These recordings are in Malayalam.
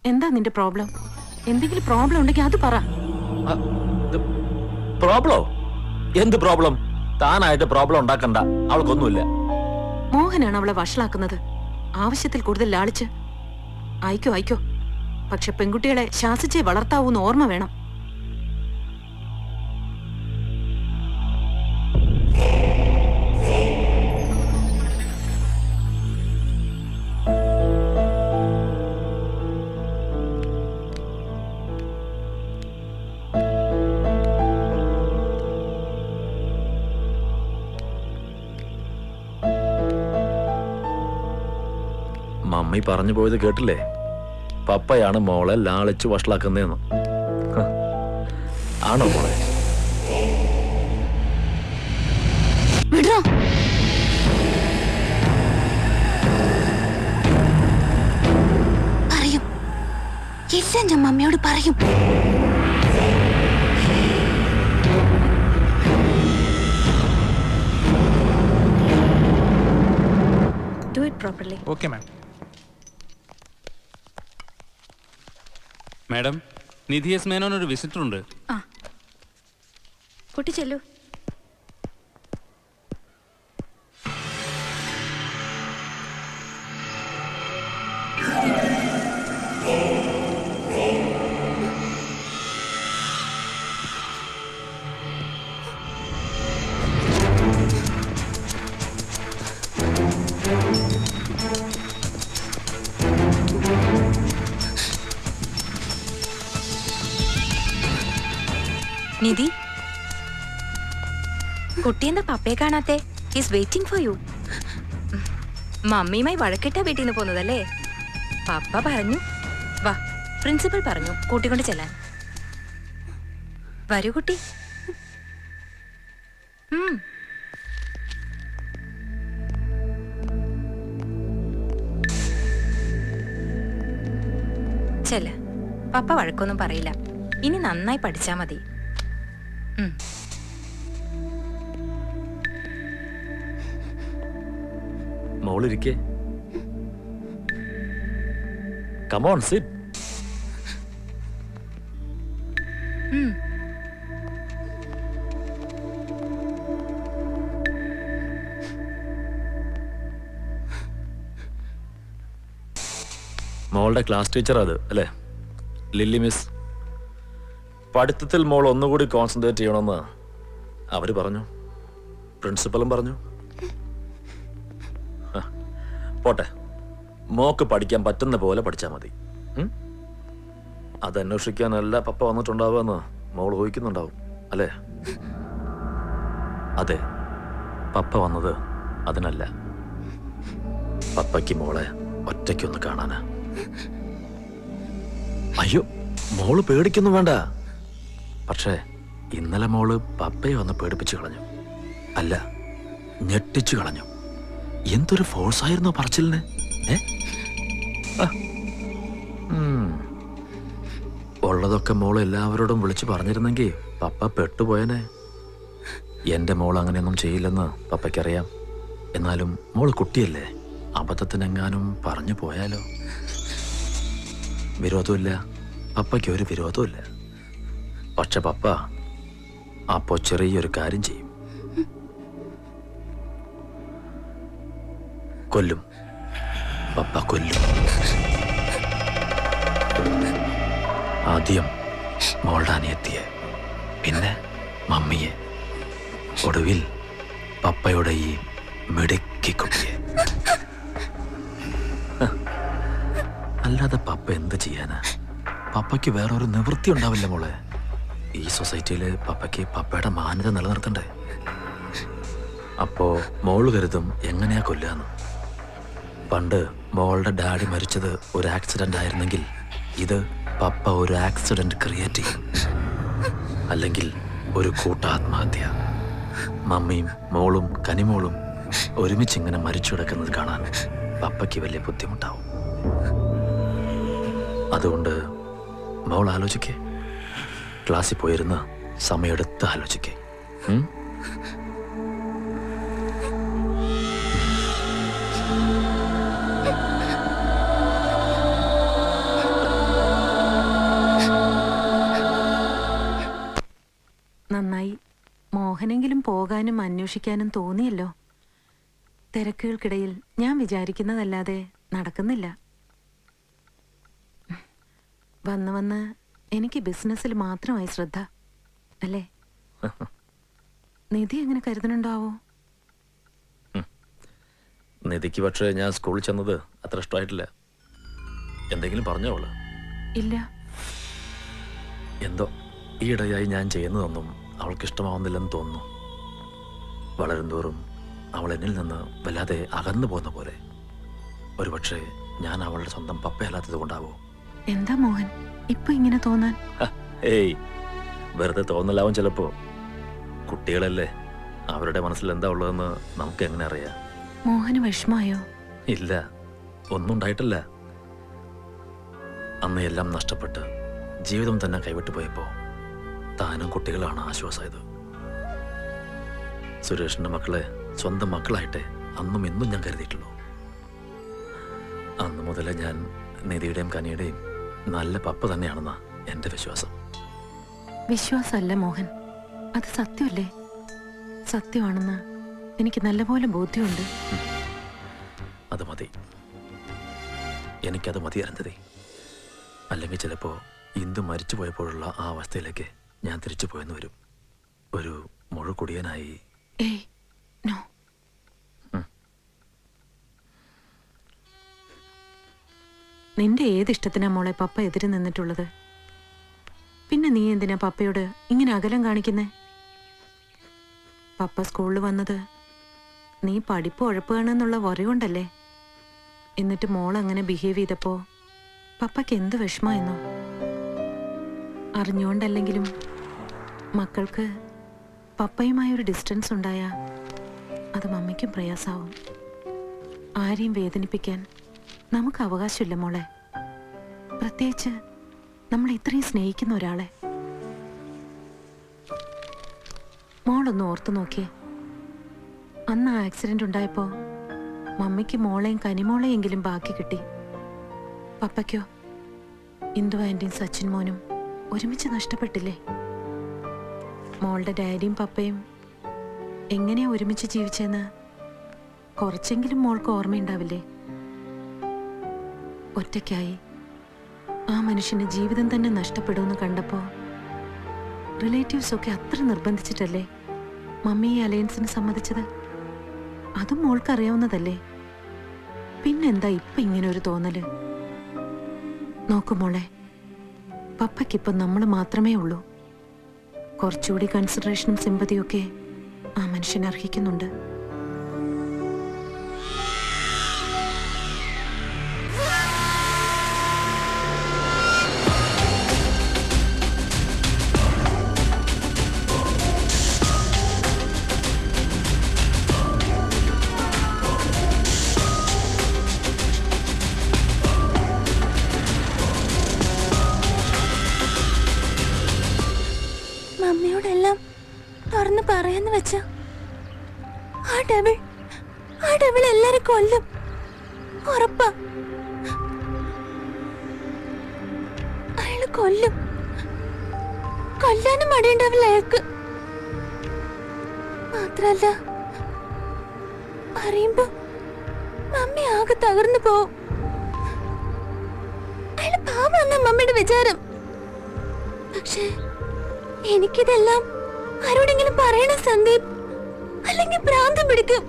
എന്താ നിന്റെ പ്രോബ്ലം? എന്തെങ്കിലും പ്രോബ്ലം ഉണ്ടെങ്കിൽ അത് പറ. പ്രോബ്ലോ? എന്ത് പ്രോബ്ലം? താനായിട്ട് പ്രോബ്ലം ഉണ്ടാക്കണ്ട. അവൾക്കൊന്നുമില്ല. മോഹനാണ് അവളെ വഷളാക്കുന്നത്. ആവശ്യത്തിൽ കൂടുതൽ ലാളിച്ച്. അയക്കോ അയക്കോ, പക്ഷെ പെൺകുട്ടികളെ ശാസിച്ചേ വളർത്താവൂന്ന് ഓർമ്മ വേണം. മമ്മി പറഞ്ഞു പോയത് കേട്ടില്ലേ? പപ്പയാണ് മോളെ ലാളിച്ച് വഷളാക്കുന്നതെന്ന്. ആണോ മോളെ? പറയും, എല്ലാം ഞാൻ മമ്മിയോട് പറയും. Do it properly. Okay, ma'am. Madam, Nidhi S Menon ഒരു വിസിറ്റർ ഉണ്ട്. ആ, കുട്ടി ചെല്ലു. നിധി, കുട്ടി എന്താ പപ്പയെ കാണാത്തെ? Is waiting for you. മമ്മിയുമായി വഴക്കിട്ടാ വീട്ടിൽ നിന്ന് പോന്നതല്ലേ? പപ്പ പറഞ്ഞു വാ, പ്രിൻസിപ്പൽ പറഞ്ഞു കൂട്ടിക്കൊണ്ട് ചെല്ലാൻ. വരൂ കുട്ടി. ചെല്ല, പപ്പ വഴക്കൊന്നും പറയില്ല. ഇനി നന്നായി പഠിച്ചാ മതി. മോളിരിക്കേ. Come on, sit. മോളുടെ ക്ലാസ് ടീച്ചർ അത് അല്ലേ? Lily miss. പഠിത്തത്തിൽ മോൾ ഒന്നുകൂടി കോൺസെൻട്രേറ്റ് ചെയ്യണമെന്ന് അവര് പറഞ്ഞു, പ്രിൻസിപ്പലും പറഞ്ഞു. പോട്ടെ, മോക്ക് പഠിക്കാൻ പറ്റുന്ന പോലെ പഠിച്ചാൽ മതി. അതന്വേഷിക്കാനല്ല പപ്പ വന്നിട്ടുണ്ടാവുമെന്ന് മോൾ ഊഹിക്കുന്നുണ്ടാവും അല്ലേ? അതെ, പപ്പ വന്നത് അതിനല്ല. പപ്പയ്ക്ക് മോളെ ഒറ്റയ്ക്കൊന്ന് കാണാനാ. അയ്യോ, മോള് പേടിക്കൊന്നും വേണ്ട. പക്ഷേ ഇന്നലെ മോള് പപ്പയെ വന്ന് പേടിപ്പിച്ചു കളഞ്ഞു. അല്ല, ഞെട്ടിച്ചു കളഞ്ഞു. എന്തൊരു ഫോഴ്സായിരുന്നു പറച്ചിലിന്. ഉള്ളതൊക്കെ മോൾ എല്ലാവരോടും വിളിച്ചു പറഞ്ഞിരുന്നെങ്കിൽ പപ്പ പെട്ടുപോയനെ. എൻ്റെ മോൾ അങ്ങനെയൊന്നും ചെയ്യില്ലെന്ന് പപ്പയ്ക്കറിയാം. എന്നാലും മോൾ കുട്ടിയല്ലേ, അബദ്ധത്തിനെങ്ങാനും പറഞ്ഞു പോയാലോ? വിരോധമില്ല, പപ്പയ്ക്ക് ഒരു വിരോധമില്ല. പക്ഷെ പപ്പ അപ്പോൾ ചെറിയൊരു കാര്യം ചെയ്യും. കൊല്ലും. പപ്പ കൊല്ലും. ആദ്യം മോളുടെ അനിയത്തിയെ, പിന്നെ മമ്മിയെ, ഒടുവിൽ പപ്പയുടെ ഈ മിടുക്കി കുട്ടിയെ. അല്ലാതെ പപ്പ എന്ത് ചെയ്യാനാ? പപ്പയ്ക്ക് വേറൊരു നിവൃത്തി ഉണ്ടാവില്ല മോളെ. ഈ സൊസൈറ്റിയിൽ പപ്പയ്ക്ക് പപ്പയുടെ മാന്യത നിലനിർത്തണ്ടേ? അപ്പോ മോള് കരുതും എങ്ങനെയാ കൊല്ലാന്ന്. പണ്ട് മോളുടെ ഡാഡി മരിച്ചത് ഒരു ആക്സിഡന്റ് ആയിരുന്നെങ്കിൽ ഇത് പപ്പ ഒരു ആക്സിഡന്റ് ക്രിയേറ്റ് ചെയ്യും. അല്ലെങ്കിൽ ഒരു കൂട്ടാത്മഹത്യ. മമ്മിയും മോളും കനിമോളും ഒരുമിച്ച് ഇങ്ങനെ മരിച്ചു കിടക്കുന്നത് കാണാൻ പപ്പയ്ക്ക് വലിയ ബുദ്ധിമുട്ടാവും. അതുകൊണ്ട് മോൾ ആലോചിക്കേ, ക്ലാസ്സിൽ പോയിരുന്ന് സമയമെടുത്ത് ആലോചിക്കേ. കാണാനും അന്വേഷിക്കാനും തോന്നിയല്ലോ. തിരക്കുകൾക്കിടയിൽ ഞാൻ വിചാരിക്കുന്നതല്ലാതെ നടക്കുന്നില്ല. വന്ന് വന്ന് എനിക്ക് ബിസിനസ്സിൽ മാത്രമായി ശ്രദ്ധ അല്ലേ? നിധി എങ്ങനെ കരുതണുണ്ടാവോ? നിധിക്ക് പക്ഷേ ഞാൻ സ്കൂളിൽ ചെന്നത് അത്ര ഇഷ്ടമായിട്ടില്ല. എന്തെങ്കിലും പറഞ്ഞോ അവള്? ഇല്ല. എന്തോ ഈയിടെയായി ഞാൻ ചെയ്യുന്നതൊന്നും അവൾക്ക് ഇഷ്ടമാവുന്നില്ലെന്ന് തോന്നുന്നു. വളരുംതോറും അവൾ എന്നിൽ നിന്ന് വല്ലാതെ അകന്നു പോകുന്ന പോലെ. ഒരുപക്ഷെ ഞാൻ അവളുടെ സ്വന്തം പപ്പയല്ലാത്തത് കൊണ്ടാവോ? എന്താ മോഹൻ ഇപ്പൊ ഇങ്ങനെ തോന്നാൻ? ഏയ്, വെറുതെ തോന്നലാവും ചിലപ്പോ. കുട്ടികളല്ലേ, അവരുടെ മനസ്സിൽ എന്താ ഉള്ളതെന്ന് നമുക്ക് എങ്ങനെ അറിയാം? മോഹന് വിഷമായോ? ഇല്ല, ഒന്നും ഉണ്ടായിട്ടില്ല. അന്ന് എല്ലാം നഷ്ടപ്പെട്ട് ജീവിതം തന്നെ കൈവിട്ടു പോയപ്പോ താനും കുട്ടികളാണ് ആശ്വാസമായത്. സുരേഷിന്റെ മക്കളെ സ്വന്തം മക്കളായിട്ടെ അന്നും ഇന്നും ഞാൻ കരുതിയിട്ടുള്ളൂ. അന്ന് മുതലേ ഞാൻ നിധിയുടെയും കനിയുടെയും നല്ല പപ്പ തന്നെയാണെന്നാ എന്റെ വിശ്വാസം. വിശ്വാസമല്ല മോഹൻ, അത് സത്യമല്ലേ? സത്യമാണെന്ന് എനിക്ക് നല്ലപോലെ ബോധ്യമുണ്ട്. അത് മതി, എനിക്കത് മതി അരുന്ധതി. അല്ലെങ്കിൽ ചിലപ്പോ ഇന്ദു മരിച്ചു പോയപ്പോഴുള്ള ആ അവസ്ഥയിലേക്ക് ഞാൻ തിരിച്ചു പോയെന്ന് വരും. ഒരു മുഴുകുടിയനായി. ഏയ് നോ. നിന്റെ ഏതിഷ്ടത്തിനാ മോളെ പപ്പ എതിര് നിന്നിട്ടുള്ളത്? പിന്നെ നീ എന്തിനാ പപ്പയോട് ഇങ്ങനെ അകലം കാണിക്കുന്നേ? പപ്പ സ്കൂളിൽ വന്നത് നീ പഠിപ്പ് ഉഴപ്പുകയാണെന്നുള്ള വറി കൊണ്ടല്ലേ? എന്നിട്ട് മോൾ അങ്ങനെ ബിഹേവ് ചെയ്തപ്പോ പപ്പയ്ക്ക് എന്ത് വിഷമായെന്നോ? അറിഞ്ഞുകൊണ്ടല്ലെങ്കിലും മക്കൾക്ക് പപ്പയുമായൊരു ഡിസ്റ്റൻസ് ഉണ്ടായാ അത് മമ്മിക്കും പ്രയാസാവും. ആരെയും വേദനിപ്പിക്കാൻ നമുക്ക് അവകാശമില്ല മോളെ, പ്രത്യേകിച്ച് നമ്മൾ ഇത്രയും സ്നേഹിക്കുന്ന ഒരാളെ. മോളൊന്ന് ഓർത്തു നോക്കിയേ, അന്ന് ആ ആക്സിഡന്റ് ഉണ്ടായപ്പോ മമ്മിക്ക് മോളെയും കനിമോളെയെങ്കിലും ബാക്കി കിട്ടി. പപ്പയ്ക്കോ ഇന്ദു ആന്റിയും സച്ചിൻ മോനും ഒരുമിച്ച് നഷ്ടപ്പെട്ടില്ലേ? മോളുടെ ഡാഡിയും പപ്പയും എങ്ങനെയാ ഒരുമിച്ച് ജീവിച്ചെന്ന് കുറച്ചെങ്കിലും മോൾക്ക് ഓർമ്മയുണ്ടാവില്ലേ? ഒറ്റയ്ക്കായി ആ മനുഷ്യന് ജീവിതം തന്നെ നഷ്ടപ്പെടുമെന്ന് കണ്ടപ്പോ റിലേറ്റീവ്സ് ഒക്കെ അത്ര നിർബന്ധിച്ചിട്ടല്ലേ മമ്മി ഈ അലയൻസിന് സമ്മതിച്ചത്? അതും മോൾക്കറിയാവുന്നതല്ലേ? പിന്നെന്താ ഇപ്പൊ ഇങ്ങനെ ഒരു തോന്നല്? നോക്കുമോളെ, പപ്പയ്ക്കിപ്പം നമ്മൾ മാത്രമേ ഉള്ളൂ. കുറച്ചുകൂടി കൺസിഡറേഷനും സിമ്പതിയും ഒക്കെ ആ മനുഷ്യൻ അർഹിക്കുന്നുണ്ട്. മമ്മിയോടെല്ലാം തുറന്ന് പറയാന്ന് വെച്ച ആ ഡബിൾ എല്ലാരും കൊല്ലും, ഉറപ്പാ. അയാള് കൊല്ലും, കൊല്ലാനും മടിയുണ്ടാവില്ല അയാൾക്ക്. മാത്രല്ല പറയുമ്പോ മമ്മി ആകെ തകർന്നു പോവും. അയാള് പാവാന്ന മമ്മിയുടെ വിചാരം. പക്ഷേ എനിക്കിതെല്ലാം ആരോടെങ്കിലും പറയണ സന്ദീപ്, അല്ലെങ്കിൽ ഭ്രാന്തം പിടിക്കും.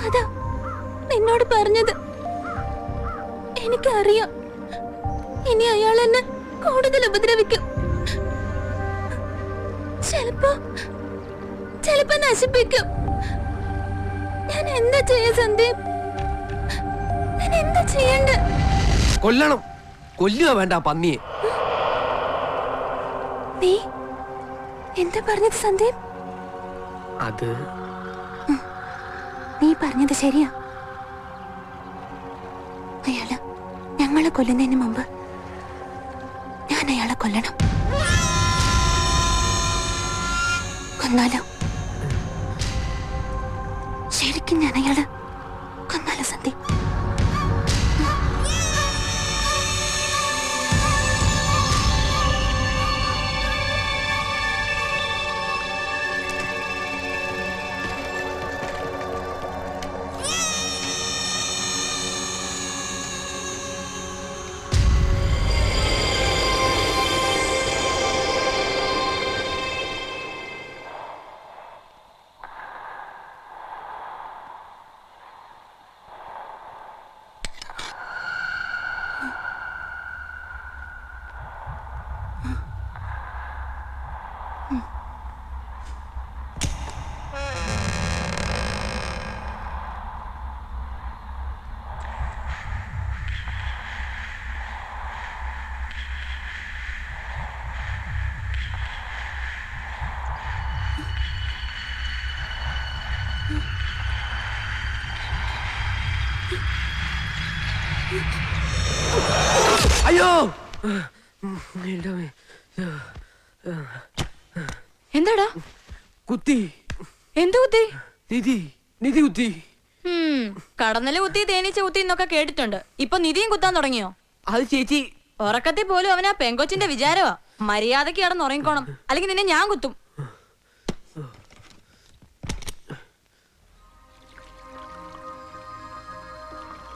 അതാ നിന്നോട് പറഞ്ഞത്. എനിക്കറിയാം ഇനി അയാൾ എന്നെ കൂടുതൽ ഉപദ്രവിക്കും. ചിലപ്പോ നശിപ്പിക്കും. ഞാൻ എന്താ ചെയ്യാ സന്ദീപ്? ഞാൻ എന്താ ചെയ്യണ്ടേ? കൊല്ലണം, കൊല്ലുക വേണ്ട പന്നിയെ. നീ എന്താ പറഞ്ഞത് സന്ദീപ്? അത് നീ പറഞ്ഞത് ശരിയാ. അയാള് ഞങ്ങളെ കൊല്ലുന്നതിന് മുമ്പ് ഞാൻ അയാളെ കൊല്ലണം. കൊന്നാലോ? ശരിക്കും ഞാൻ അയാള് കൊന്നാലോ സന്ദീപ്? അയ്യോ എന്താടാ കുത്തി എന്തു കുത്തി? നിധി കുത്തി. കടന്നല് കുത്തി തേനീച്ച കുത്തി എന്നൊക്കെ കേട്ടിട്ടുണ്ട്. ഇപ്പൊ നിധിയും കുത്താൻ തുടങ്ങിയോ? അത് ചേച്ചി ഉറക്കത്തിൽ പോലും അവനാ പെങ്കൊച്ചിന്റെ വിചാരമാ. മര്യാദക്ക് കിടന്ന് ഉറങ്ങിക്കോണം, അല്ലെങ്കിൽ നിന്നെ ഞാൻ കുത്തും.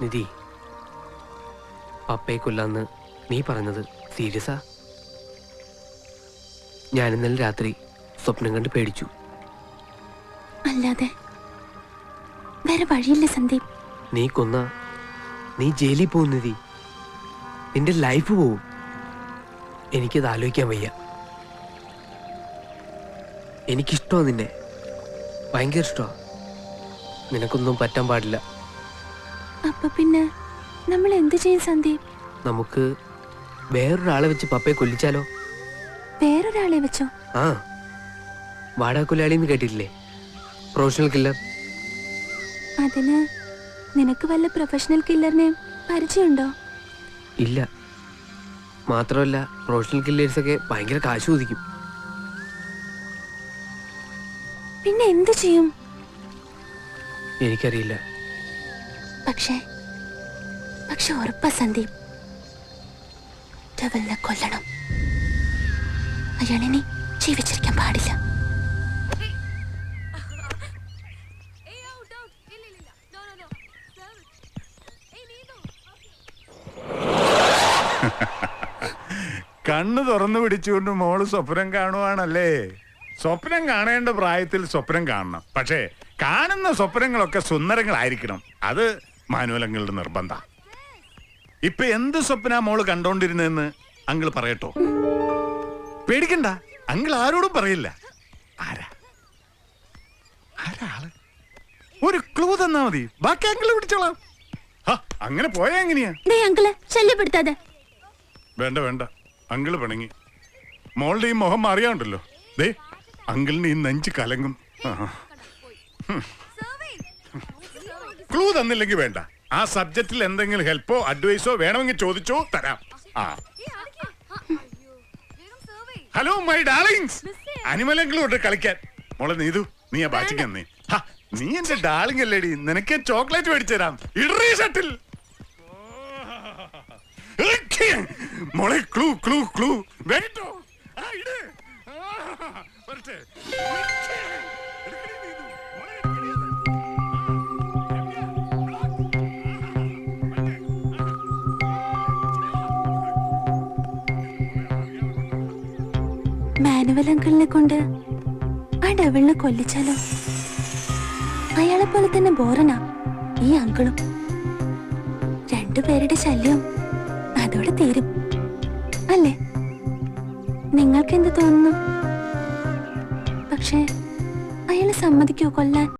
നിധി, പപ്പയെ കൊല്ലാന്ന് നീ പറഞ്ഞത് സീരിയസാ? ഞാൻ ഇന്നലെ രാത്രി സ്വപ്നം കണ്ട് പേടിച്ചു. അല്ലാതെ വേറെ വഴിയില്ല സന്ദീപ്. നീ കൊന്ന നീ ജയിലിൽ പോകും നിധി. നിന്റെ ലൈഫ് പോവും. എനിക്കത് ആലോചിക്കാൻ വയ്യ. എനിക്കിഷ്ടമാണ് നിന്നെ, ഭയങ്കര ഇഷ്ടമാണ്. നിനക്കൊന്നും പറ്റാൻ പാടില്ല. അപ്പൊ പിന്നെ നമ്മൾ എന്ത് ചെയ്യും സന്ദീപ്? നമുക്ക് വേറൊരാളെ വെച്ച് പപ്പയെ കൊല്ലിച്ചാലോ? വേറൊരാളെ വെച്ചോ? ആ, വാടാക്കൊല്ലാളിന്ന് കേട്ടിട്ടില്ലേ? Professional killer. അതിന് നിനക്ക് വല്ല പ്രൊഫഷണൽ കില്ലറിനെയും പരിചയമുണ്ടോ? ഇല്ല. മാത്രമല്ല പ്രൊഫഷണൽ കില്ലേഴ്സൊക്കെ ഭയങ്കര കാശ് ചോദിക്കും. പിന്നെ എന്ത് ചെയ്യും? എനിക്കറിയില്ല. പക്ഷേ ഉറപ്പാ സന്ദീപ്, ഡെവലിനെ കൊല്ലണം. അയാളിനി ജീവിച്ചിരിക്കാൻ പാടില്ല. കണ്ണു തുറന്നു പിടിച്ചുകൊണ്ട് മോള് സ്വപ്നം കാണുവാണല്ലേ? സ്വപ്നം കാണേണ്ട പ്രായത്തിൽ സ്വപ്നം കാണണം. പക്ഷേ കാണുന്ന സ്വപ്നങ്ങളൊക്കെ സുന്ദരങ്ങളായിരിക്കണം. അത് മാനുവലങ്ങളുടെ നിർബന്ധ. ഇപ്പൊ എന്ത് സ്വപ്ന മോള് കണ്ടോണ്ടിരുന്നെന്ന് അങ്കിൾ പറയട്ടോ? പേടിക്കണ്ട, അങ്കിൾ ആരോടും പറയില്ല. ആരാ ആരാള്? ഒരു ക്ലൂ തന്നാ മതി, ബാക്കി അങ്കിൾ പിടിച്ചോളാം. അങ്ങനെ പോയാ എങ്ങനെയാ? ശല്യപ്പെടുത്താതെ. വേണ്ട വേണ്ട, അങ്കിള് പിണങ്ങി. മോളുടെ ഈ മുഖം അറിയാണ്ടല്ലോ. ദേ അങ്കിളിന് ഈ നെഞ്ച് കലങ്ങും. ക്ലൂ തന്നില്ലെങ്കിൽ വേണ്ട. ആ സബ്ജക്റ്റിൽ എന്തെങ്കിലും ഹെൽപ്പോ അഡ്വൈസോ വേണമെങ്കിൽ ചോദിച്ചോ, തരാം. ഹലോ മൈ ഡാർലിങ്സ്, അനിമലെങ്കിലും കളിക്കാൻ. മോളെ നീതു, നീ ആ ബാച്ചിക്ക് നീ നീ എന്റെ ഡാർലിംഗ് അല്ലേടി. നിനക്ക് ചോക്ലേറ്റ് മേടിച്ചു തരാം. ഇടറി ഷട്ടിൽ. മോളെ ക്ലൂ ക്ലൂ ക്ലൂ വേട്ടോ. മാനുവൽ അങ്കിളിനെ കൊണ്ട് ആ ഡെവിളിനെ കൊല്ലിച്ചാലോ? അയാളെ പോലെ തന്നെ ബോറനാ ഈ അങ്കിളും. രണ്ടുപേരുടെ ശല്യം അതോടെ തീരും അല്ലേ? നിങ്ങൾക്ക് എന്ത് തോന്നുന്നു? പക്ഷേ അയാളെ സമ്മതിക്കോ കൊല്ലാൻ?